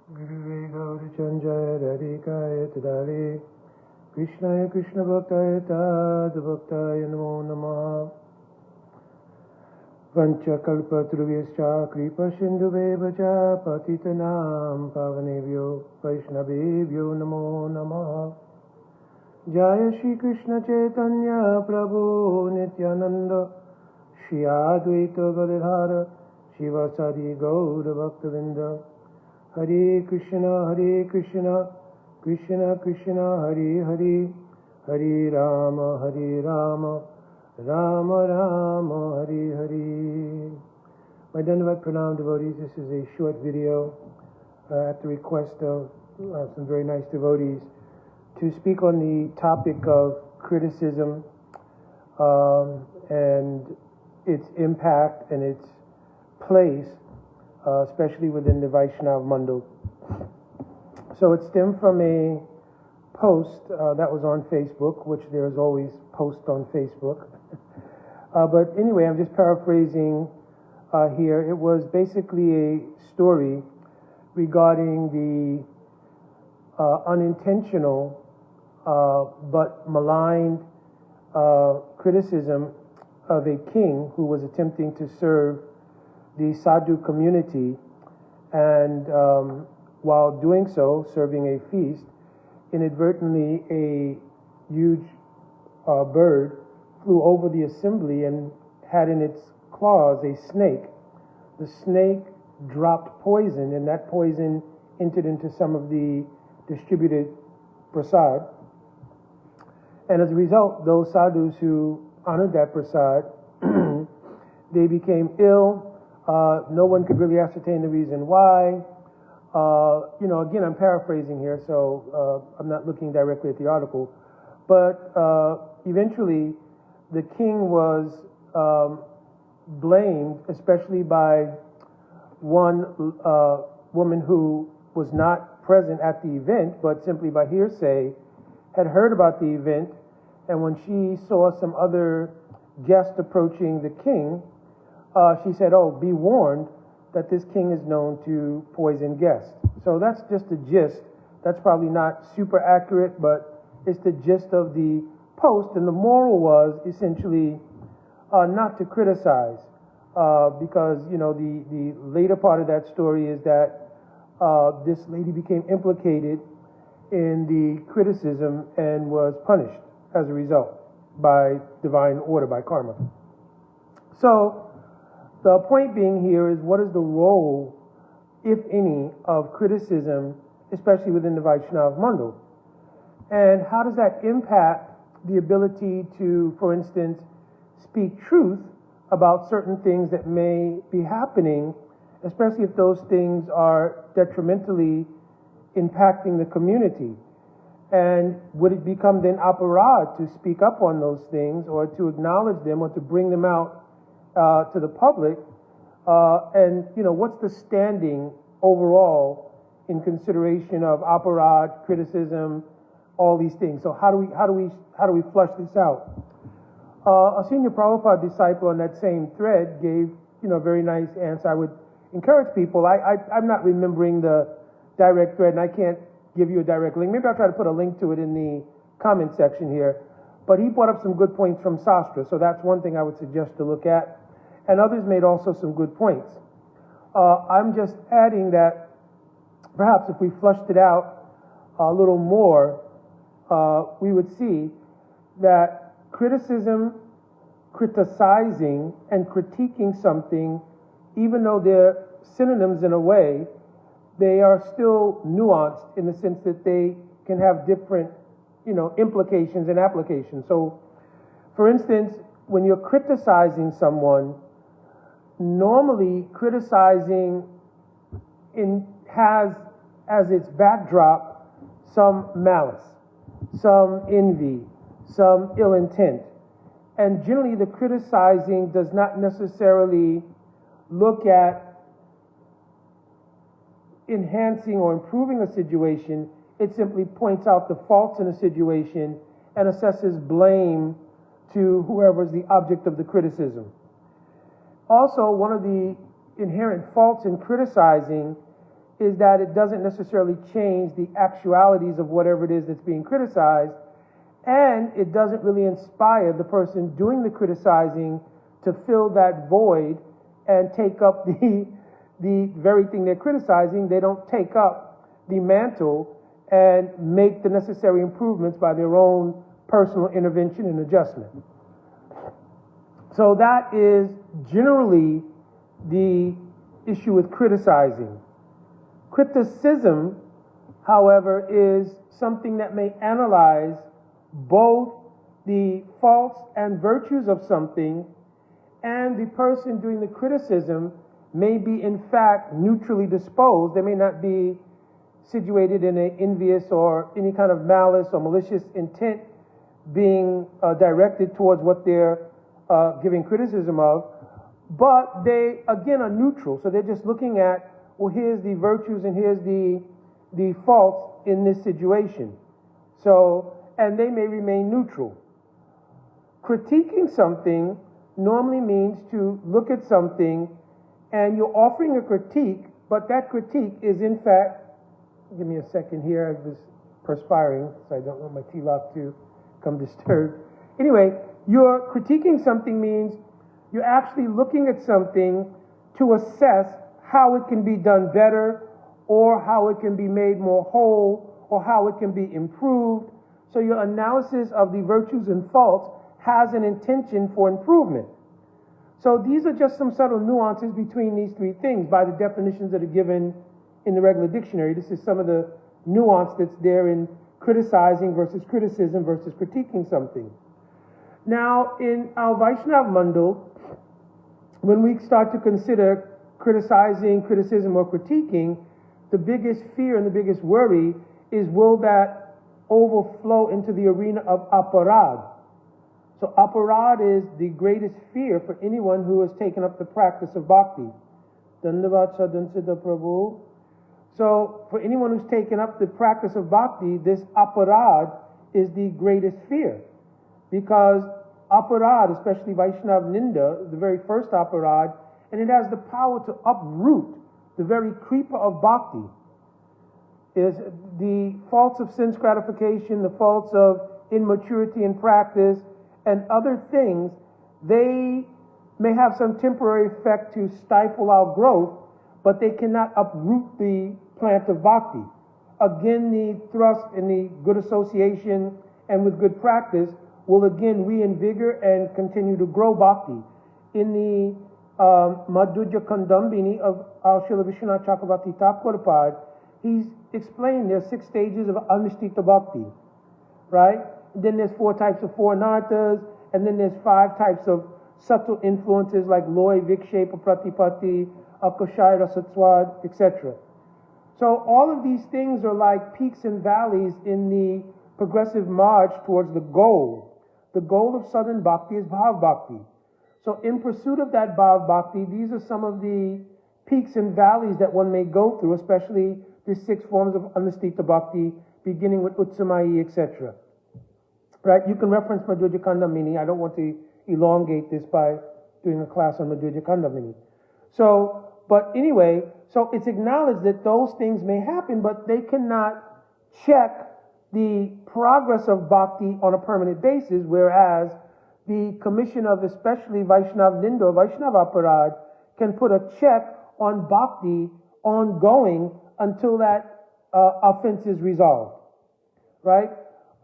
Gurave Gaurachandraya Radhikaya Tadare Krishnaya Krishna Bhaktaya Tad Bhaktaya Namo Namaha Vancha Kalpatruvescha Kripa Sindhuvevacha Patitanam Pavanebhyo Vaishnavebhyo Namo Namaha Jaya Shri Krishna Chaitanya Prabhu Nityananda Shri Advaita Gadadhara Shivasadi Gaura Bhaktavinda Hare Krishna, Krishna Krishna, Hare Hare, Hare Rama, Rama Rama, Hare Hare. My Dandavat Pranam devotees, this is a short video at the request of some very nice devotees to speak on the topic of criticism and its impact and its place, especially within the Vaishnava Mandal. So it stemmed from a post that was on Facebook, which there is always posts on Facebook. But anyway, I'm just paraphrasing here. It was basically a story regarding the unintentional but maligned criticism of a king who was attempting to serve the sadhu community, and while doing so, serving a feast, inadvertently a huge bird flew over the assembly and had in its claws a snake. The snake dropped poison, and that poison entered into some of the distributed prasad. And as a result, those sadhus who honored that prasad, they became ill. No one could really ascertain the reason why. Again, I'm paraphrasing here, so I'm not looking directly at the article. But eventually, the king was blamed, especially by one woman who was not present at the event, but simply by hearsay, had heard about the event. And when she saw some other guests approaching the king, she said, "Oh, be warned that this king is known to poison guests." So that's just the gist. That's probably not super accurate, but it's the gist of the post. And the moral was essentially not to criticize, because the later part of that story is that this lady became implicated in the criticism and was punished as a result by divine order, by karma. So the point being here is, what is the role, if any, of criticism, especially within the Vaishnava Mandal? And how does that impact the ability to, for instance, speak truth about certain things that may be happening, especially if those things are detrimentally impacting the community? And would it become then aparad to speak up on those things, or to acknowledge them, or to bring them out to the public? And what's the standing overall in consideration of aparad, criticism, all these things? So how do we flush this out? A senior Prabhupada disciple on that same thread gave a very nice answer. I would encourage people. I'm not remembering the direct thread, and I can't give you a direct link. Maybe I'll try to put a link to it in the comment section here. But he brought up some good points from Sastra, so that's one thing I would suggest to look at. And others made also some good points. I'm just adding that perhaps if we flushed it out a little more, we would see that criticizing and critiquing something, even though they're synonyms in a way, they are still nuanced in the sense that they can have different, implications and applications. So, for instance, when you're criticizing someone, normally criticizing has as its backdrop some malice, some envy, some ill intent. And generally the criticizing does not necessarily look at enhancing or improving a situation. It simply points out the faults in a situation and assesses blame to whoever is the object of the criticism. Also, one of the inherent faults in criticizing is that it doesn't necessarily change the actualities of whatever it is that's being criticized, and it doesn't really inspire the person doing the criticizing to fill that void and take up the very thing they're criticizing. They don't take up the mantle and make the necessary improvements by their own personal intervention and adjustment. So that is generally the issue with criticizing. Criticism, however, is something that may analyze both the faults and virtues of something, and the person doing the criticism may be in fact neutrally disposed. They may not be situated in an envious or any kind of malice or malicious intent being directed towards what they're giving criticism of, but they again are neutral. So they're just looking at, well, here's the virtues and here's the faults in this situation. So, and they may remain neutral. Critiquing something normally means to look at something and you're offering a critique, but that critique is in fact, give me a second here, I was perspiring, so I don't want my tea lock to come disturbed. Anyway, you're critiquing something means you're actually looking at something to assess how it can be done better, or how it can be made more whole, or how it can be improved. So your analysis of the virtues and faults has an intention for improvement. So these are just some subtle nuances between these three things by the definitions that are given in the regular dictionary. This is some of the nuance that's there in criticizing versus criticism versus critiquing something. Now, in our Vaishnava Mandal, when we start to consider criticizing, criticism, or critiquing, the biggest fear and the biggest worry is, will that overflow into the arena of aparad? So aparad is the greatest fear for anyone who has taken up the practice of bhakti. Dandavat Sadhansita Prabhu. So for anyone who's taken up the practice of bhakti, this aparad is the greatest fear. Because aparad, especially Vaishnava ninda, the very first aparad, and it has the power to uproot the very creeper of bhakti. Is the faults of sense gratification, the faults of immaturity in practice, and other things. They may have some temporary effect to stifle our growth, but they cannot uproot the plant of bhakti. Again, the thrust in the good association and with good practice will again reinvigorate and continue to grow bhakti. In the Madhurya Kandambini of Srila Vishwanath Chakravarti Thakurpad, he's explained there are 6 stages of Anushtita Bhakti, right? Then there's 4 types of 4 nartas, and then there's 5 types of subtle influences like loy, vikshepa, pratipatti, akashaya, rasatwad, etc. So all of these things are like peaks and valleys in the progressive march towards the goal. The goal of Southern Bhakti is Bhav Bhakti. So in pursuit of that Bhav Bhakti, these are some of the peaks and valleys that one may go through, especially the 6 forms of Anushtita Bhakti, beginning with Utsamayi, etc. Right? You can reference Madhurya Kandamini. I don't want to elongate this by doing a class on Madhurya Kandamini. So, but anyway, so it's acknowledged that those things may happen, but they cannot check the progress of bhakti on a permanent basis, whereas the commission of especially Vaishnava ninda or Vaishnava aparad can put a check on bhakti ongoing until that offense is resolved. Right?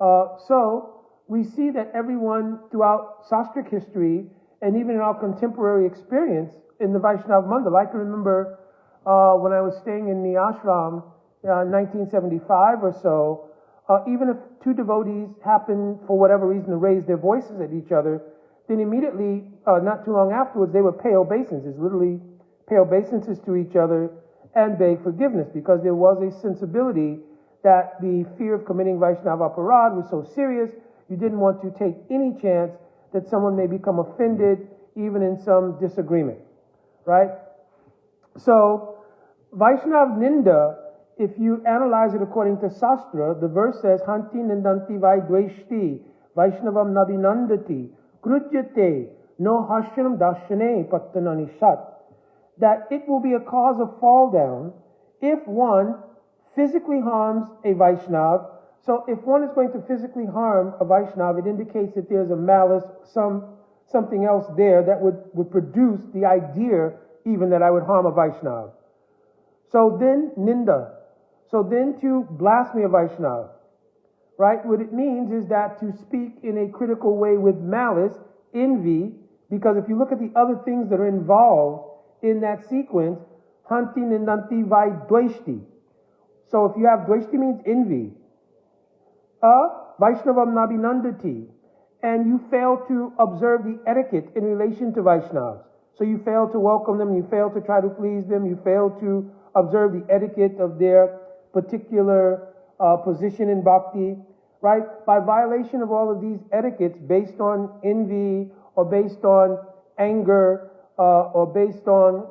So we see that everyone throughout Sastric history and even in our contemporary experience in the Vaishnava Mandal, I can remember when I was staying in the ashram in 1975 or so, even if 2 devotees happen for whatever reason to raise their voices at each other, then immediately, not too long afterwards, they would pay obeisances, literally pay obeisances to each other and beg forgiveness, because there was a sensibility that the fear of committing Vaishnava aparad was so serious, you didn't want to take any chance that someone may become offended, even in some disagreement, right? So, Vaishnava ninda, if you analyze it according to Shastra, the verse says, Hanti nindanti vai dveshti, Vaishnavam nabhinandati, krujyate, no hashyanam dashane pattanani shat. That it will be a cause of fall down if one physically harms a Vaishnava, so if one is going to physically harm a Vaishnava, it indicates that there's a malice, something else there that would produce the idea even that I would harm a Vaishnava. So then ninda. So then to blaspheme a Vaishnava, right? What it means is that to speak in a critical way with malice, envy, because if you look at the other things that are involved in that sequence, hanti nindanti vai dveshti. So if you have dveshti means envy, Vaishnavam nabhinandati, and you fail to observe the etiquette in relation to Vaishnavas. So you fail to welcome them, you fail to try to please them, you fail to observe the etiquette of their particular position in bhakti, right? By violation of all of these etiquettes based on envy or based on anger or based on,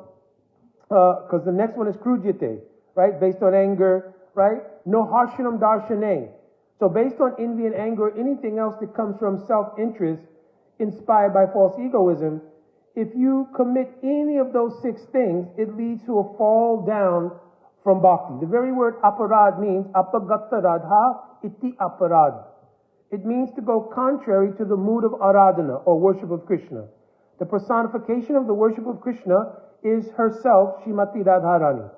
because the next one is krujyate, right? Based on anger, right? No harshanam darshane. So based on envy and anger, anything else that comes from self-interest inspired by false egoism, if you commit any of those 6 things, it leads to a fall down from bhakti. The very word aparad means apagatta radha iti aparad. It means to go contrary to the mood of aradhana or worship of Krishna. The personification of the worship of Krishna is herself, Srimati Radharani.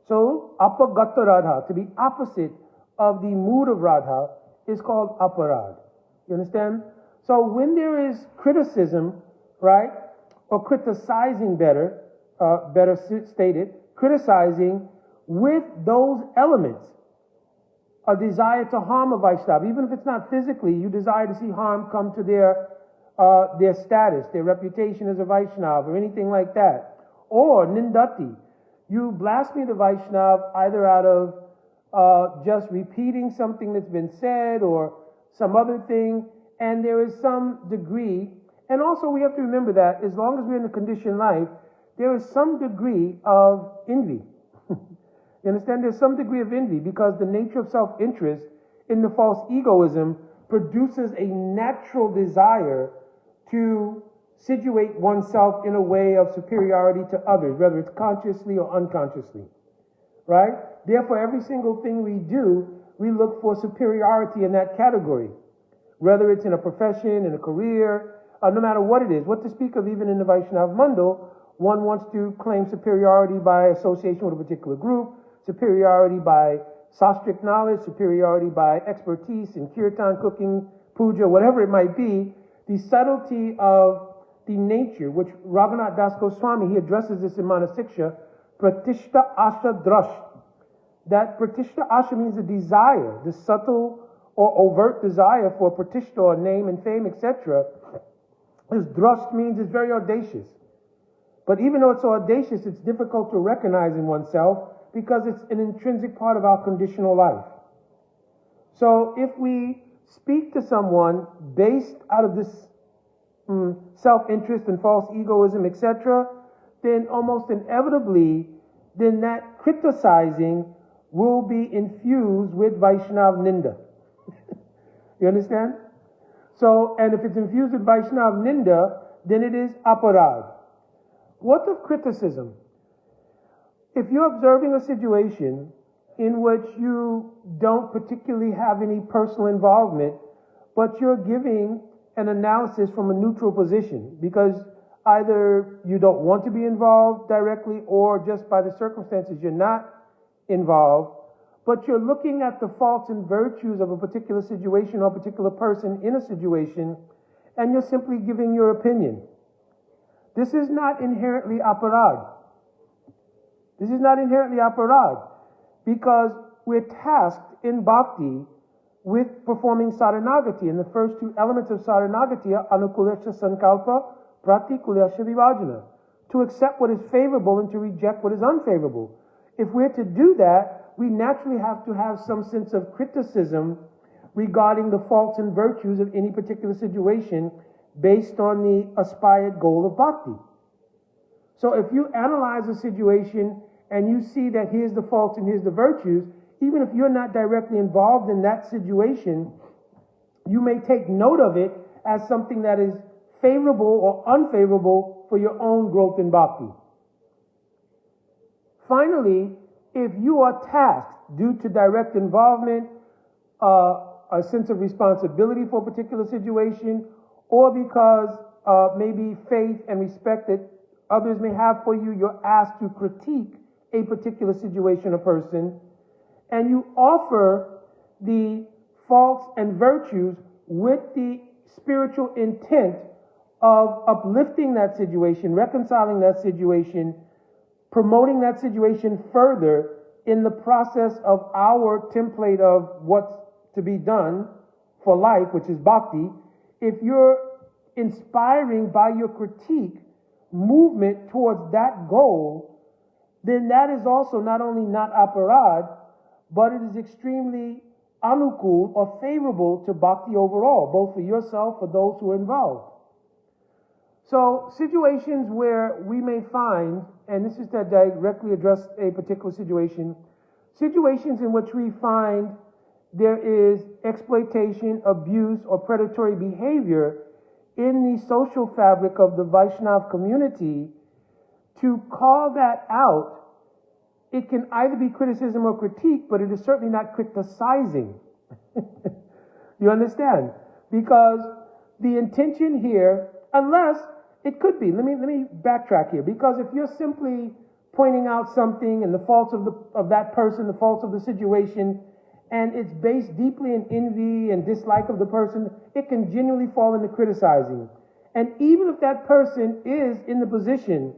So, apagatta radha, to be opposite of the mood of Radha, is called aparad. You understand? So when there is criticism, right, or criticizing better stated, criticizing with those elements, a desire to harm a Vaishnava, even if it's not physically, you desire to see harm come to their status, their reputation as a Vaishnava, or anything like that. Or nindati, you blaspheme the Vaishnava either out of just repeating something that's been said or some other thing, and there is some degree, and also we have to remember that as long as we're in a conditioned life, there is some degree of envy. You understand? There's some degree of envy because the nature of self-interest in the false egoism produces a natural desire to situate oneself in a way of superiority to others, whether it's consciously or unconsciously. Right? Therefore, every single thing we do, we look for superiority in that category. Whether it's in a profession, in a career, no matter what it is. What to speak of even in the Vaishnava Mandal, one wants to claim superiority by association with a particular group, superiority by sastric knowledge, superiority by expertise in kirtan, cooking, puja, whatever it might be. The subtlety of the nature, which Raghunath Das Goswami, he addresses this in Manasiksha, Pratishta Asha Drash. That Pratishta Asha means the desire, the subtle or overt desire for Pratishta or name and fame, etc. This Drash means it's very audacious. But even though it's so audacious, it's difficult to recognize in oneself because it's an intrinsic part of our conditional life. So if we speak to someone based out of this self-interest and false egoism, etc., then almost inevitably, then that criticizing will be infused with Vaishnava ninda. You understand? So, and if it's infused with Vaishnava ninda, then it is aparad. What of criticism? If you're observing a situation in which you don't particularly have any personal involvement, but you're giving an analysis from a neutral position because either you don't want to be involved directly or just by the circumstances you're not involved, but you're looking at the faults and virtues of a particular situation or a particular person in a situation, and you're simply giving your opinion. This is not inherently aparad. This is not inherently aparad because we're tasked in bhakti with performing saranagati, and the first 2 elements of saranagati are anukulasya sankalpa, pratikulasya vivajana, to accept what is favorable and to reject what is unfavorable. If we're to do that, we naturally have to have some sense of criticism regarding the faults and virtues of any particular situation based on the aspired goal of bhakti. So if you analyze a situation and you see that here's the faults and here's the virtues, even if you're not directly involved in that situation, you may take note of it as something that is favorable or unfavorable for your own growth in bhakti. Finally, if you are tasked due to direct involvement, a sense of responsibility for a particular situation, or because maybe faith and respect that others may have for you, you're asked to critique a particular situation or person, and you offer the faults and virtues with the spiritual intent of uplifting that situation, reconciling that situation, promoting that situation further in the process of our template of what's to be done for life, which is bhakti. If you're inspiring by your critique movement towards that goal, then that is also not only not aparad, but it is extremely anukul or favorable to bhakti overall, both for yourself, for those who are involved. So situations where we may find, and this is to directly address a particular situation, situations in which we find there is exploitation, abuse, or predatory behavior in the social fabric of the Vaishnava community, to call that out, it can either be criticism or critique, but it is certainly not criticizing. You understand? Because the intention here, unless it could be, let me backtrack here, because if you're simply pointing out something and the faults of that person, the faults of the situation, and it's based deeply in envy and dislike of the person, it can genuinely fall into criticizing. And even if that person is in the position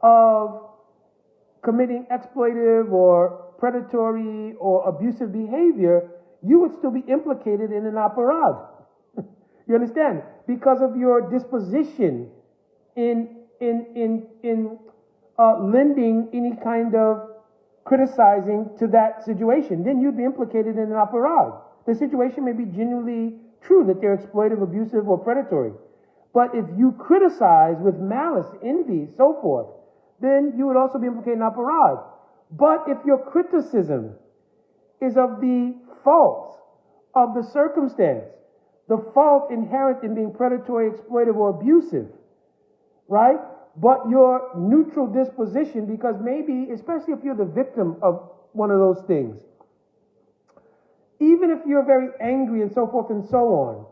of committing exploitive or predatory or abusive behavior, you would still be implicated in an aparad. You understand? Because of your disposition in lending any kind of criticizing to that situation, then you'd be implicated in an aparad. The situation may be genuinely true that they're exploitive, abusive, or predatory. But if you criticize with malice, envy, so forth, then you would also be implicated in aparad. But if your criticism is of the faults of the circumstance, the fault inherent in being predatory, exploitive, or abusive, right? But your neutral disposition, because maybe, especially if you're the victim of one of those things, even if you're very angry and so forth and so on,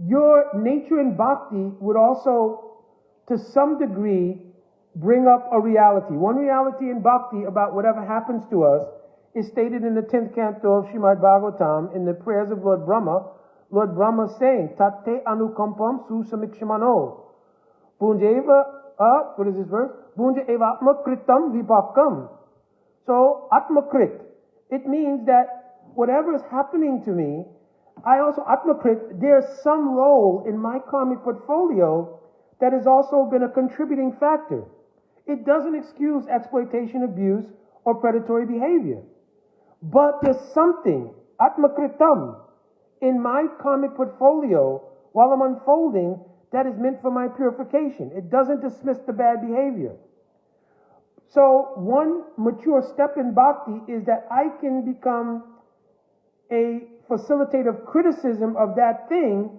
your nature in bhakti would also, to some degree, bring up a reality. One reality in bhakti about whatever happens to us is stated in the 10th canto of Srimad Bhagavatam in the prayers of Lord Brahma. Lord Brahma saying, Tate anukampam susamikshmano. Punjeva, what is this verse? Bunja eva atmakritam vipakam. So, atmakrit. It means that whatever is happening to me, I also, atmakrit, there's some role in my karmic portfolio that has also been a contributing factor. It doesn't excuse exploitation, abuse, or predatory behavior. But there's something, atmakritam, in my karmic portfolio while I'm unfolding that is meant for my purification. It doesn't dismiss the bad behavior. So one mature step in bhakti is that I can become a facilitator of criticism of that thing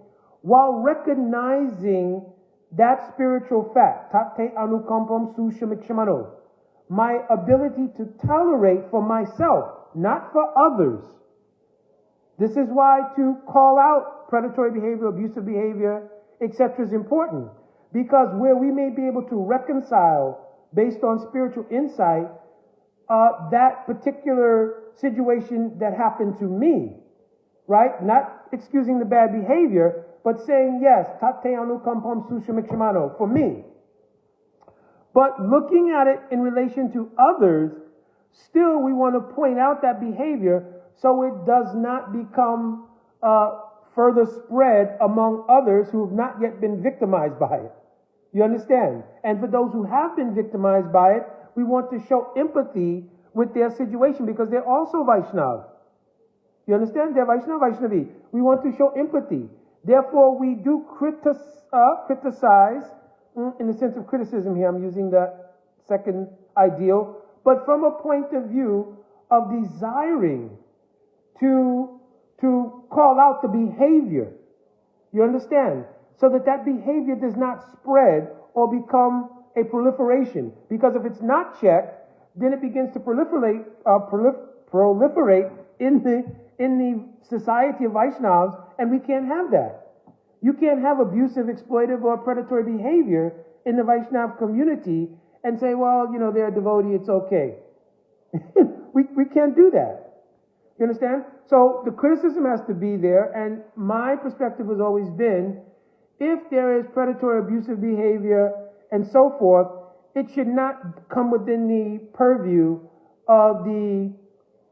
while recognizing that spiritual fact. Tate anukampam sushamikshmano. My ability to tolerate for myself, not for others. This is why to call out predatory behavior, abusive behavior, etc. is important. Because where we may be able to reconcile based on spiritual insight that particular situation that happened to me, right? Not excusing the bad behavior, but saying, yes, tate anukampam sushamikshmano, for me. But looking at it in relation to others, still we want to point out that behavior so it does not become further spread among others who have not yet been victimized by it. You understand? And for those who have been victimized by it, we want to show empathy with their situation because they're also Vaishnava. You understand? They're Vaishnava, Vaishnavi. We want to show empathy. Therefore, we do criticize, in the sense of criticism here, I'm using the second ideal, but from a point of view of desiring to call out the behavior. You understand? So that that behavior does not spread or become a proliferation. Because if it's not checked, then it begins to proliferate in the society of Vaishnavas, and we can't have that. You can't have abusive, exploitive, or predatory behavior in the Vaishnava community and say, well, they're a devotee, it's okay. we can't do that. You understand? So the criticism has to be there, and my perspective has always been, if there is predatory, abusive behavior, and so forth, it should not come within the purview of the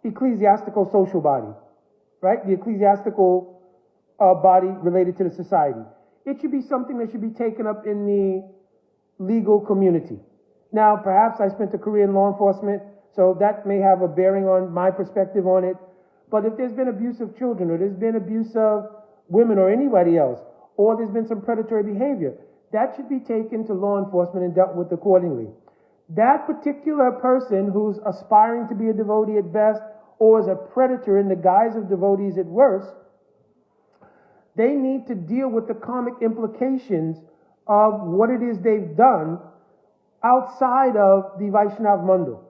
ecclesiastical social body, right? The ecclesiastical body related to the society. It should be something that should be taken up in the legal community. Now, perhaps I spent a career in law enforcement, so that may have a bearing on my perspective on it. But if there's been abuse of children, or there's been abuse of women or anybody else, or there's been some predatory behavior, that should be taken to law enforcement and dealt with accordingly. That particular person who's aspiring to be a devotee at best, or is a predator in the guise of devotees at worst, they need to deal with the karmic implications of what it is they've done outside of the Vaishnava Mando.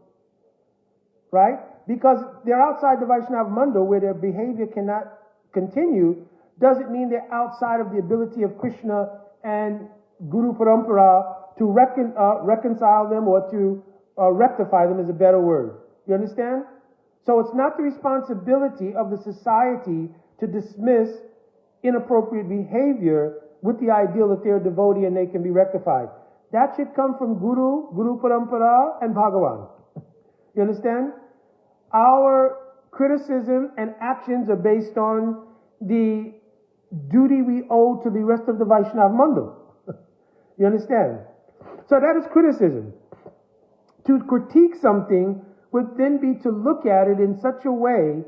Right? Because they're outside the Vaishnava Mando, where their behavior cannot continue, doesn't mean they're outside of the ability of Krishna and Guru Parampara to reconcile them, or to rectify them is a better word. You understand? So it's not the responsibility of the society to dismiss inappropriate behavior with the ideal that they're a devotee and they can be rectified. That should come from Guru Parampara, and Bhagavan. You understand? Our criticism and actions are based on the duty we owe to the rest of the Vaishnava Mando. You understand? So that is criticism. To critique something would then be to look at it in such a way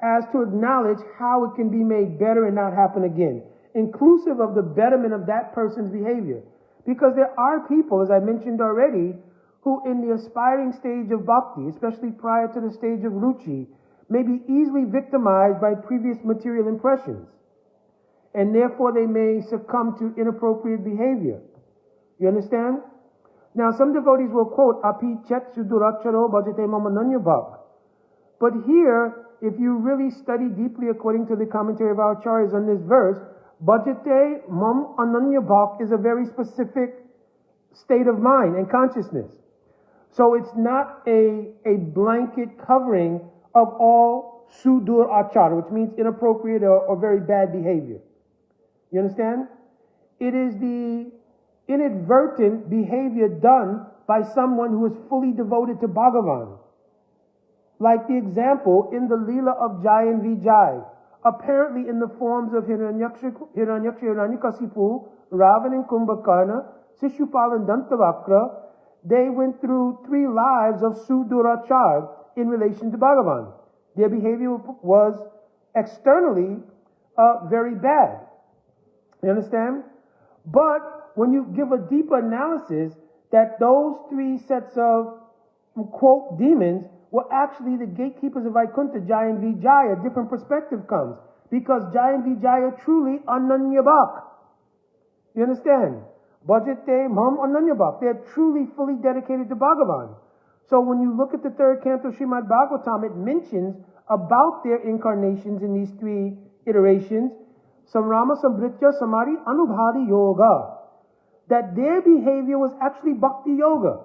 as to acknowledge how it can be made better and not happen again, inclusive of the betterment of that person's behavior. Because there are people, as I mentioned already, who in the aspiring stage of bhakti, especially prior to the stage of ruchi, may be easily victimized by previous material impressions, and therefore they may succumb to inappropriate behavior. You understand? Now some devotees will quote, Api chet suduracharo bhajate mama nanyabhak. But here, if you really study deeply according to the commentary of our acharyas on this verse, bhajate mam ananyabhak is a very specific state of mind and consciousness. So it's not a blanket covering of all sudur achara, which means inappropriate or very bad behavior. You understand? It is the inadvertent behavior done by someone who is fully devoted to Bhagavan. Like the example in the Leela of Jai and Vijay, apparently in the forms of Hiranyakasipu, Ravan and Kumbhakarna, Shishupal and Dantavakra. They went through 3 lives of sudurachar in relation to Bhagavan. Their behavior was externally very bad. You understand? But when you give a deeper analysis, that those 3 sets of, quote, demons were actually the gatekeepers of Vaikuntha, Jai and Vijaya, a different perspective comes. Because Jai and Vijaya are truly ananyabhak. You understand? Bhajate mam ananyabhak. They're truly, fully dedicated to Bhagavan. So when you look at the 3rd canto of Srimad Bhagavatam, it mentions about their incarnations in these 3 iterations, Samrama Sambritya Samari Anubhadi Yoga, that their behavior was actually Bhakti Yoga.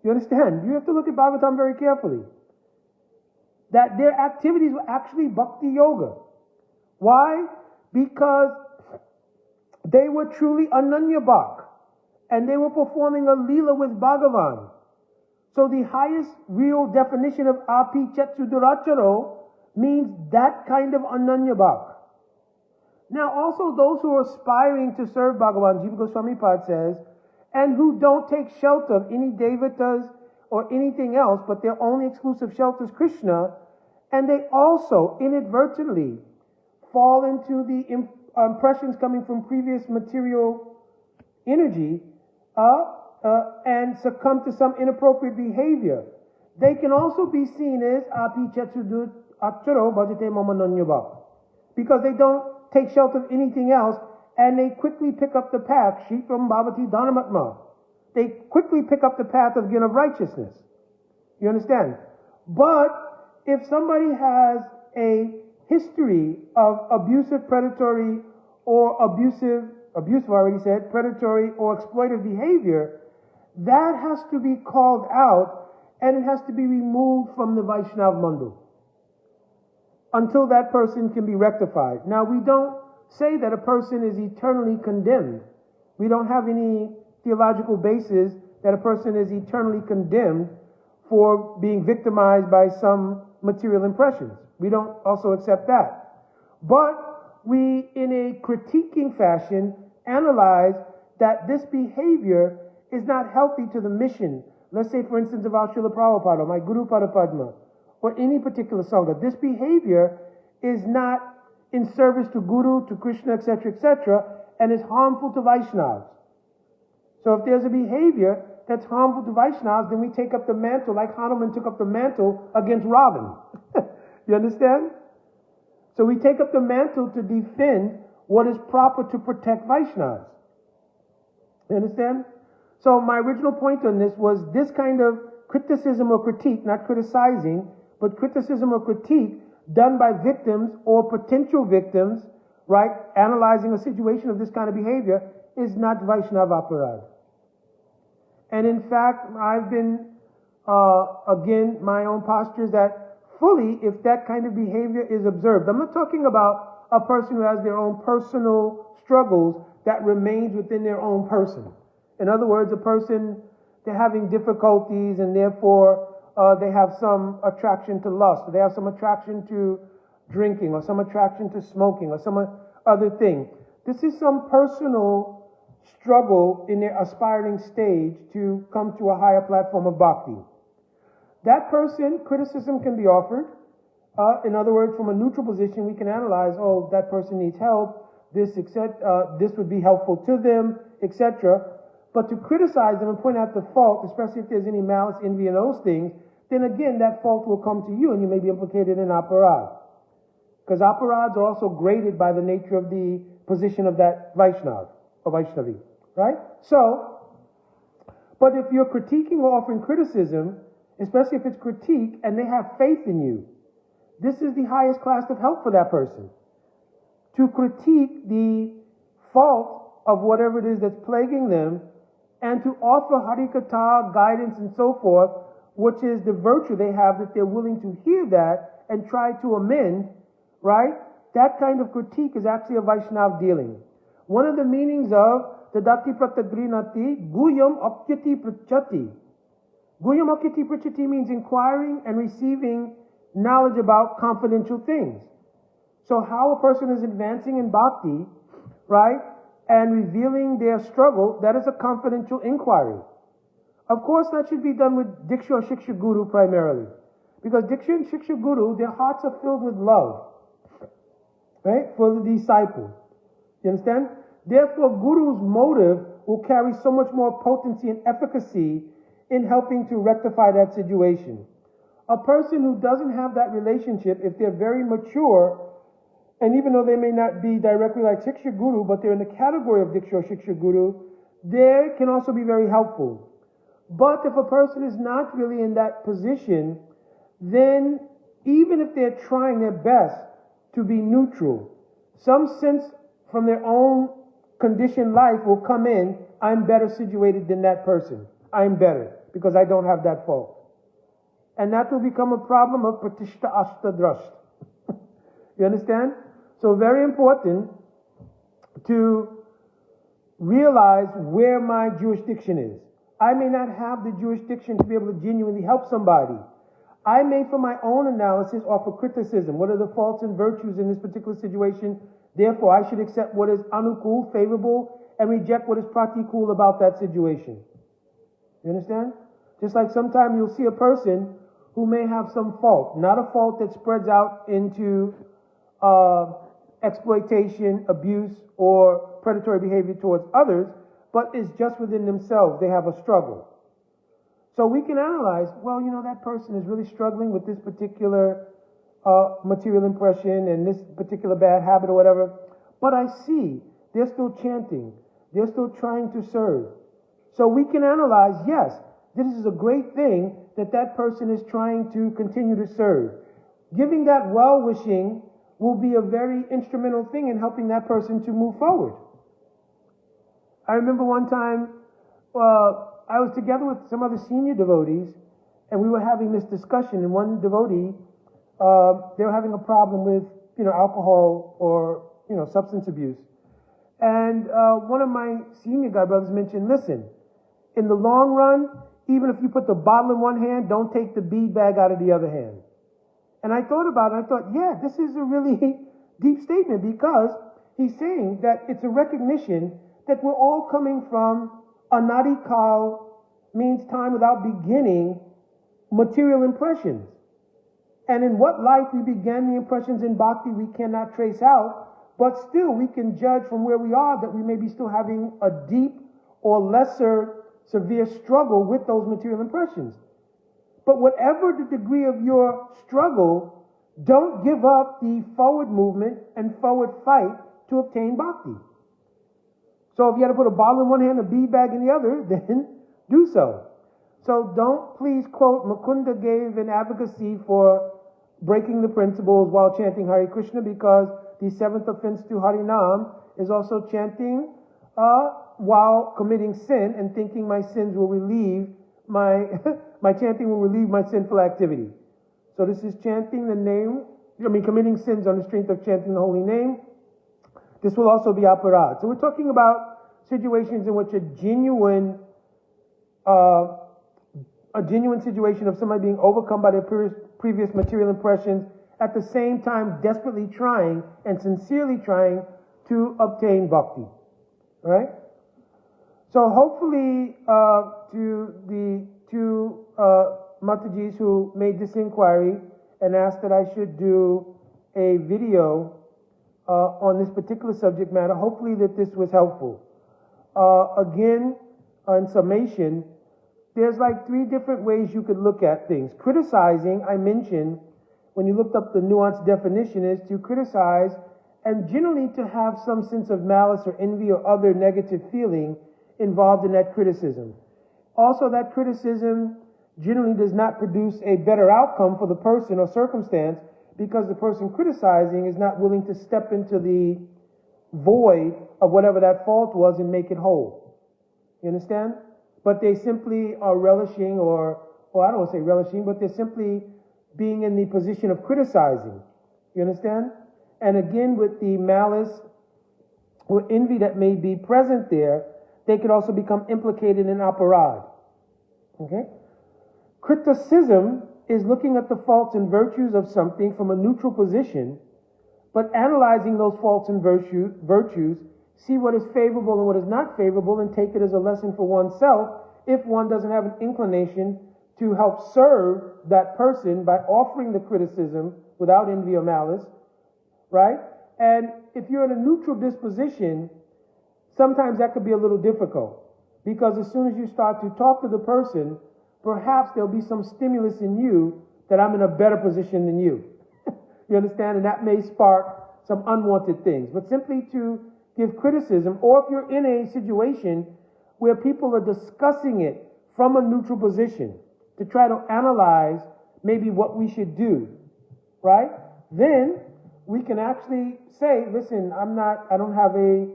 You understand? You have to look at Bhagavatam very carefully. That their activities were actually Bhakti Yoga. Why? Because they were truly Ananyabhak, and they were performing a Leela with Bhagavan. So the highest real definition of Api Chetuduracharo means that kind of Ananyabhak. Now also those who are aspiring to serve Bhagavan, Jiva Goswami Pad says, and who don't take shelter of any devatas or anything else, but their only exclusive shelter is Krishna, and they also inadvertently fall into the impressions coming from previous material energy and succumb to some inappropriate behavior. They can also be seen as Api Chetudut Acharo Bhajate Mamananyabha, because they don't take shelter of anything else, and they quickly pick up the path, Shikram Bhavati Dhanamatma. They quickly pick up the path of again of righteousness. You understand? But if somebody has a history of abusive, predatory, or abusive, I already said, predatory or exploitive behavior, that has to be called out and it has to be removed from the Vaishnava Mandu until that person can be rectified. Now, we don't say that a person is eternally condemned. We don't have any theological basis that a person is eternally condemned for being victimized by some material impressions. We don't also accept that. But we, in a critiquing fashion, analyze that this behavior is not healthy to the mission. Let's say, for instance, of our Srila Prabhupada, my Guru Padma, or any particular Sangha. This behavior is not in service to Guru, to Krishna, etc., and is harmful to Vaishnavas. So if there's a behavior that's harmful to Vaishnavas, then we take up the mantle, like Hanuman took up the mantle against Ravan. You understand? So we take up the mantle to defend what is proper to protect Vaishnavas. You understand? So my original point on this was this kind of criticism or critique, not criticizing, but criticism or critique done by victims or potential victims, right, analyzing a situation of this kind of behavior is not Vaishnava aparad. And in fact, I've been, again, my own posture is that fully, if that kind of behavior is observed, I'm not talking about a person who has their own personal struggles that remains within their own person. In other words, a person, they're having difficulties and therefore they have some attraction to lust, or they have some attraction to drinking, or some attraction to smoking, or some other thing. This is some personal struggle in their aspiring stage to come to a higher platform of bhakti. That person, criticism can be offered. In other words, from a neutral position, we can analyze, oh, that person needs help, this would be helpful to them, etc. But to criticize them and point out the fault, especially if there's any malice, envy, and those things, then again, that fault will come to you and you may be implicated in aparad. Because aparads are also graded by the nature of the position of that Vaishnav, or Vaishnavi, right? So, but if you're critiquing or offering criticism, especially if it's critique and they have faith in you, this is the highest class of help for that person. To critique the fault of whatever it is that's plaguing them and to offer harikatha, guidance, and so forth, which is the virtue they have that they're willing to hear that and try to amend, right? That kind of critique is actually a Vaishnav dealing. One of the meanings of Tadati Pratagrinati, Guyam Akyati Prachati. Guyam Akyati Prachati means inquiring and receiving knowledge about confidential things. So how a person is advancing in bhakti, right, and revealing their struggle, that is a confidential inquiry. Of course, that should be done with Diksha or Shiksha Guru primarily. Because Diksha and Shiksha Guru, their hearts are filled with love, right, for the disciple. You understand? Therefore, Guru's motive will carry so much more potency and efficacy in helping to rectify that situation. A person who doesn't have that relationship, if they're very mature, and even though they may not be directly like Shiksha Guru, but they're in the category of Diksha or Shiksha Guru, they can also be very helpful. But if a person is not really in that position, then even if they're trying their best to be neutral, some sense from their own conditioned life will come in, I'm better situated than that person. I'm better because I don't have that fault. And that will become a problem of pratishta ashta drasht. You understand? So very important to realize where my jurisdiction is. I may not have the jurisdiction to be able to genuinely help somebody. I may, for my own analysis, offer criticism. What are the faults and virtues in this particular situation? Therefore, I should accept what is anukul, favorable, and reject what is pratikul about that situation. You understand? Just like sometimes you'll see a person who may have some fault, not a fault that spreads out into exploitation, abuse, or predatory behavior towards others, but is just within themselves. They have a struggle. So we can analyze, well, you know, that person is really struggling with this particular material impression and this particular bad habit or whatever, but I see they're still chanting. They're still trying to serve. So we can analyze, yes, this is a great thing that that person is trying to continue to serve. Giving that well-wishing will be a very instrumental thing in helping that person to move forward. I remember one time I was together with some other senior devotees, and we were having this discussion, and one devotee, they were having a problem with, alcohol or, substance abuse. And one of my senior guy brothers mentioned, listen, in the long run, even if you put the bottle in one hand, don't take the bead bag out of the other hand. And I thought about it, I thought, yeah, this is a really deep statement, because he's saying that it's a recognition that we're all coming from anadi kal, means time without beginning, material impressions. And in what life we began the impressions in bhakti we cannot trace out, but still we can judge from where we are that we may be still having a deep or lesser severe struggle with those material impressions. But whatever the degree of your struggle, don't give up the forward movement and forward fight to obtain bhakti. So if you had to put a bottle in one hand, a bead bag in the other, then do so. So don't please quote, Mukunda gave an advocacy for breaking the principles while chanting Hare Krishna, because the seventh offense to Harinam is also chanting while committing sin and thinking my sins will relieve my my chanting will relieve my sinful activity. So this is chanting the name, committing sins on the strength of chanting the holy name. This will also be aparad. So we're talking about situations in which a genuine situation of somebody being overcome by their previous material impressions, at the same time desperately trying and sincerely trying to obtain bhakti. Right? So hopefully to the two Matajis who made this inquiry and asked that I should do a video on this particular subject matter, hopefully that this was helpful. Again, in summation, there's like three different ways you could look at things. Criticizing, I mentioned, when you looked up the nuanced definition, is to criticize and generally to have some sense of malice or envy or other negative feeling involved in that criticism. Also, that criticism generally does not produce a better outcome for the person or circumstance, because the person criticizing is not willing to step into the void of whatever that fault was and make it whole. You understand? But they simply are relishing, or I don't want to say relishing, but they're simply being in the position of criticizing. You understand? And again, with the malice or envy that may be present there, they could also become implicated in aparad. Okay? Criticism is looking at the faults and virtues of something from a neutral position, but analyzing those faults and virtues, see what is favorable and what is not favorable, and take it as a lesson for oneself if one doesn't have an inclination to help serve that person by offering the criticism without envy or malice, right? And if you're in a neutral disposition, sometimes that could be a little difficult, because as soon as you start to talk to the person, perhaps there'll be some stimulus in you that I'm in a better position than you. You understand? And that may spark some unwanted things. But simply to give criticism, or if you're in a situation where people are discussing it from a neutral position to try to analyze maybe what we should do, right? Then we can actually say, listen, I don't have a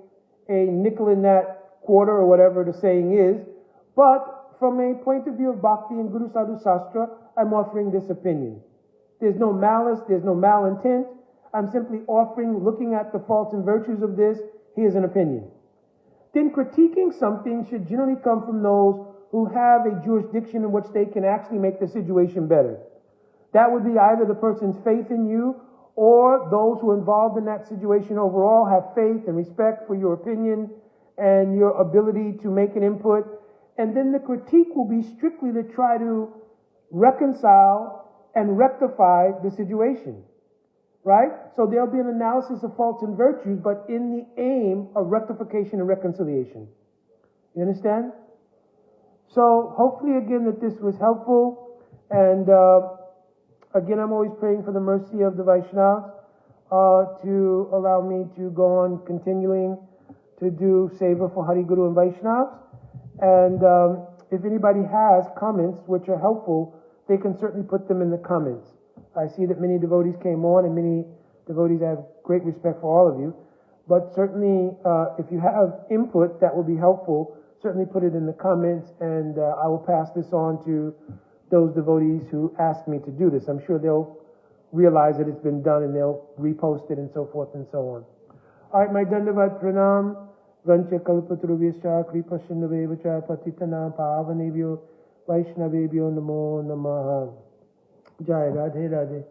nickel in that quarter, or whatever the saying is, but from a point of view of bhakti and Guru Sadhu Sastra, I'm offering this opinion. There's no malice, there's no malintent. I'm simply offering, looking at the faults and virtues of this, here's an opinion. Then critiquing something should generally come from those who have a jurisdiction in which they can actually make the situation better. That would be either the person's faith in you, or those who are involved in that situation overall have faith and respect for your opinion and your ability to make an input. And then the critique will be strictly to try to reconcile and rectify the situation, right? So there'll be an analysis of faults and virtues, but in the aim of rectification and reconciliation. You understand? So hopefully, again, that this was helpful. And again, I'm always praying for the mercy of the Vaishnavas to allow me to go on continuing to do seva for Hari Guru and Vaishnavas. And if anybody has comments which are helpful, they can certainly put them in the comments. I see that many devotees came on, and many devotees, I have great respect for all of you. But certainly, if you have input that will be helpful, certainly put it in the comments, and I will pass this on to those devotees who asked me to do this. I'm sure they'll realize that it's been done, and they'll repost it and so forth and so on. All right, my Dandavat Pranam, Vancha Kalpatruvescha, Kripa Shindavevacha, Patitana, Pavanebhyo, Vaishnavebhyo, Namo Namaha. Jai Radhe Radhe.